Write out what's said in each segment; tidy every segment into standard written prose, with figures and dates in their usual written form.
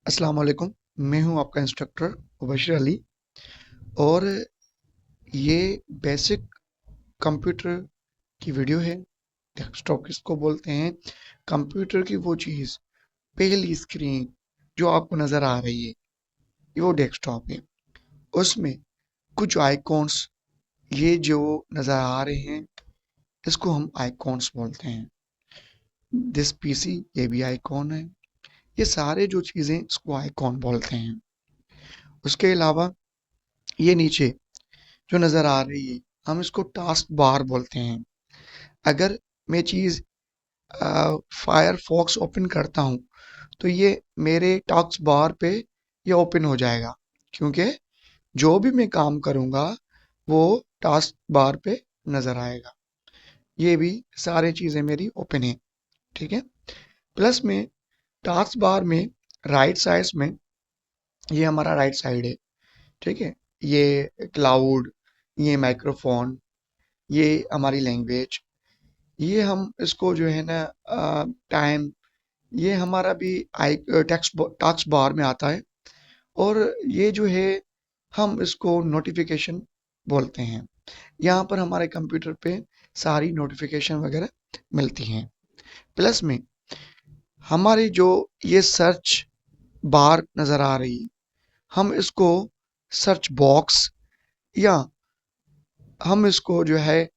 अस्सलाम वालेकुम। मैं हूं आपका इंस्ट्रक्टर मुबशिर अली और ये बेसिक कंप्यूटर की वीडियो है। डेस्कटॉप किसको बोलते हैं? कंप्यूटर की वो चीज़, पहली स्क्रीन जो आपको नज़र आ रही है, ये वो डेस्कटॉप है। उसमें कुछ आइकॉन्स ये जो नज़र आ रहे हैं, इसको हम आइकॉन्स बोलते हैं। दिस पीसी ये भी आइकॉन है। ये सारे जो चीज़ें इसको आइकॉन बोलते हैं। उसके अलावा ये नीचे जो नज़र आ रही है, हम इसको टास्क बार बोलते हैं। अगर मैं चीज़ फायरफॉक्स ओपन करता हूँ तो ये मेरे टास्क बार पे ये ओपन हो जाएगा, क्योंकि जो भी मैं काम करूँगा वो टास्क बार पे नज़र आएगा। ये भी सारी चीज़ें मेरी ओपन है, ठीक है। प्लस में टास्क बार में राइट साइड में, ये हमारा राइट साइड है, ठीक है। ये क्लाउड, ये माइक्रोफोन, ये हमारी लैंग्वेज, ये हम इसको जो है ना टाइम, ये हमारा भी आई टेक्स्ट टास्क बार में आता है। और ये जो है हम इसको नोटिफिकेशन बोलते हैं। यहाँ पर हमारे कंप्यूटर पे सारी नोटिफिकेशन वगैरह मिलती हैं। प्लस में हमारी जो ये सर्च बार नज़र आ रही है, हम इसको सर्च बॉक्स या हम इसको जो है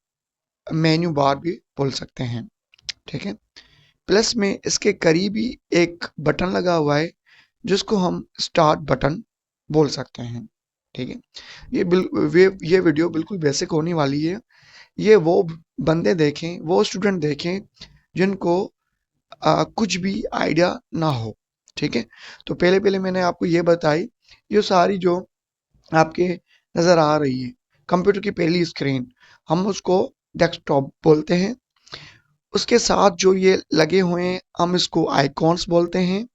मेन्यू बार भी बोल सकते हैं, ठीक है। प्लस में इसके करीब ही एक बटन लगा हुआ है जिसको हम स्टार्ट बटन बोल सकते हैं, ठीक है। ये वीडियो बिल्कुल बेसिक होने वाली है। ये वो बंदे देखें, वो स्टूडेंट देखें जिनको कुछ भी आइडिया ना हो, ठीक है। तो पहले पहले मैंने आपको ये बताई, ये सारी जो आपके नज़र आ रही है कंप्यूटर की पहली स्क्रीन, हम उसको डेस्कटॉप बोलते हैं। उसके साथ जो ये लगे हुए हैं हम इसको आइकॉन्स बोलते हैं।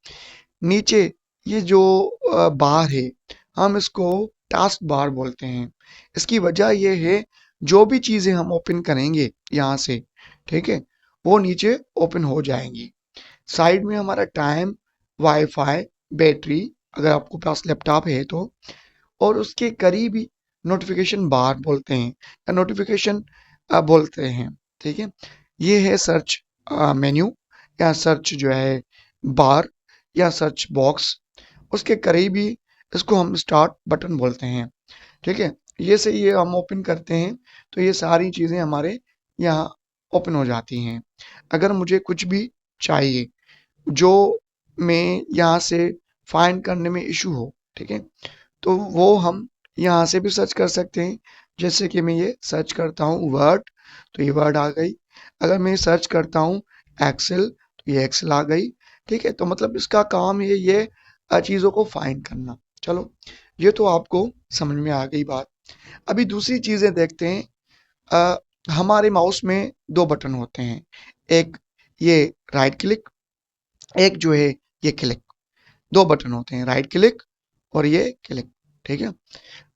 नीचे ये जो बार है हम इसको टास्क बार बोलते हैं। इसकी वजह ये है, जो भी चीज़ें हम ओपन करेंगे यहाँ से, ठीक है, वो नीचे ओपन हो जाएंगी। साइड में हमारा टाइम, वाईफाई, बैटरी, अगर आपको पास लैपटॉप है तो, और उसके करीब ही नोटिफिकेशन बार बोलते हैं या नोटिफिकेशन बोलते हैं, ठीक है। ये है सर्च मेन्यू या सर्च जो है बार या सर्च बॉक्स। उसके करीब ही इसको हम स्टार्ट बटन बोलते हैं, ठीक है। ये से ये हम ओपन करते हैं तो ये सारी चीज़ें हमारे यहाँ ओपन हो जाती हैं। अगर मुझे कुछ भी चाहिए जो मैं यहाँ से फाइंड करने में इशू हो, ठीक है, तो वो हम यहाँ से भी सर्च कर सकते हैं। जैसे कि मैं ये सर्च करता हूँ वर्ड, तो ये वर्ड आ गई। अगर मैं सर्च करता हूँ एक्सेल, तो ये एक्सेल आ गई, ठीक है। तो मतलब इसका काम ये चीज़ों को फाइंड करना। चलो, ये तो आपको समझ में आ गई बात। अभी दूसरी चीज़ें देखते हैं। अ, हमारे माउस में दो बटन होते हैं, एक ये राइट क्लिक, एक जो है ये क्लिक। दो बटन होते हैं, राइट क्लिक और ये क्लिक, ठीक है।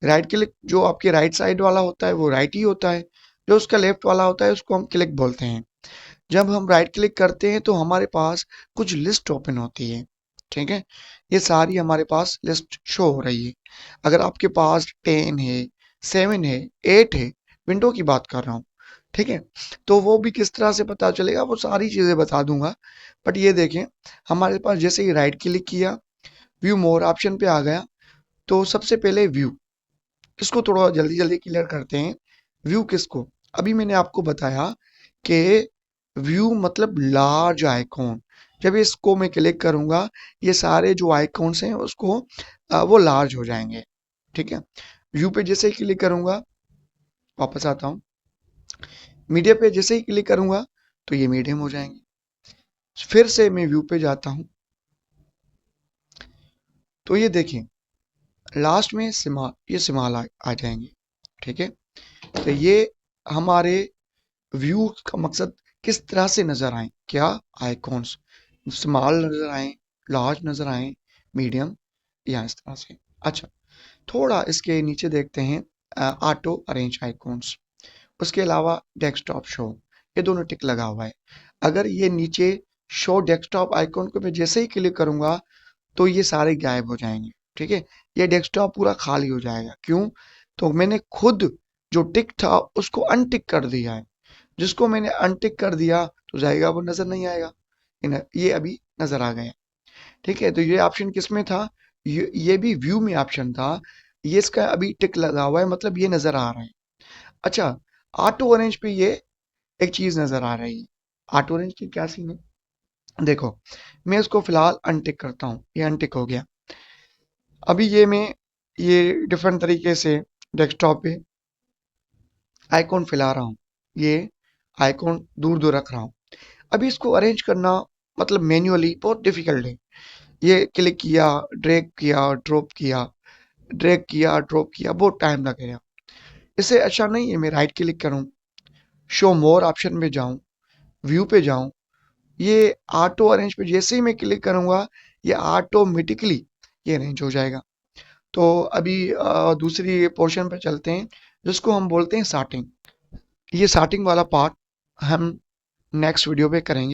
राइट क्लिक जो आपके राइट साइड वाला होता है वो राइट ही होता है, जो उसका लेफ्ट वाला होता है उसको हम क्लिक बोलते हैं। जब हम राइट क्लिक करते हैं तो हमारे पास कुछ लिस्ट ओपन होती है, ठीक है। ये सारी हमारे पास लिस्ट शो हो रही है। अगर आपके पास 10 है, 7 है, 8 है, विंडो की बात कर रहा हूँ, ठीक है, तो वो भी किस तरह से पता चलेगा वो सारी चीज़ें बता दूंगा। बट ये देखें, हमारे पास जैसे ही राइट क्लिक किया, व्यू मोर ऑप्शन पे आ गया, तो सबसे पहले व्यू, इसको थोड़ा जल्दी जल्दी क्लियर करते हैं। व्यू किसको, अभी मैंने आपको बताया कि व्यू मतलब लार्ज आइकॉन। जब इसको मैं क्लिक करूंगा, ये सारे जो आइकॉन्स हैं उसको वो लार्ज हो जाएंगे, ठीक है। व्यू पे जैसे ही क्लिक करूंगा, वापस आता हूँ, मीडिया पे जैसे ही क्लिक करूंगा तो ये मीडियम हो जाएंगे। फिर से मैं व्यू पे जाता हूँ, तो ये देखें लास्ट में स्मॉल, ये स्मॉल आ जाएंगे, ठीक है। तो ये हमारे व्यू का मकसद किस तरह से नजर आए, क्या आइकॉन्स स्मॉल नजर आए, लार्ज नजर आए, मीडियम, या इस तरह से। अच्छा, थोड़ा इसके नीचे देखते हैं ऑटो अरेंज आइकॉन्स। उसके अलावा डेस्कटॉप शो, ये दोनों टिक लगा हुआ है। अगर ये नीचे शो डेस्कटॉप आइकॉन को मैं जैसे ही क्लिक करूंगा तो ये सारे गायब हो जाएंगे। ठीक है, ये डेस्कटॉप पूरा खाली हो जाएगा। क्यों? तो मैंने खुद जो टिक था उसको अनटिक कर दिया है। जिसको मैंने अनटिक कर दिया तो जाएगा, वो नजर नहीं आएगा। ये अभी नजर आ गया। ठीक है, तो ये ऑप्शन किस में था? ये भी व्यू में ऑप्शन था। ये इसका अभी टिक लगा हुआ है, मतलब ये नजर आ रहा है। अच्छा, ऑटो अरेंज पे ये एक चीज नजर आ रही है। ऑटो अरेंज की क्या सीन है? देखो, मैं इसको फिलहाल अनटिक करता हूँ, ये अनटिक हो गया। अभी ये डिफरेंट तरीके से डेस्कटॉप पे आइकॉन फैला रहा हूँ। ये आइकॉन दूर दूर रख रहा हूँ। अभी इसको अरेंज करना मतलब मैन्युअली बहुत डिफिकल्ट है। ये क्लिक किया, ड्रैग किया, ड्रॉप किया, ड्रैग किया, ड्रॉप किया, बहुत टाइम लगेगा। इससे अच्छा नहीं है मैं राइट क्लिक करूँ, शो मोर ऑप्शन में जाऊँ, व्यू पे जाऊँ, ये ऑटो अरेंज पे जैसे ही मैं क्लिक करूँगा ये ऑटोमेटिकली ये अरेंज हो जाएगा। तो अभी दूसरी पोर्शन पे चलते हैं, जिसको हम बोलते हैं सॉर्टिंग। ये सॉर्टिंग वाला पार्ट हम नेक्स्ट वीडियो पे करेंगे।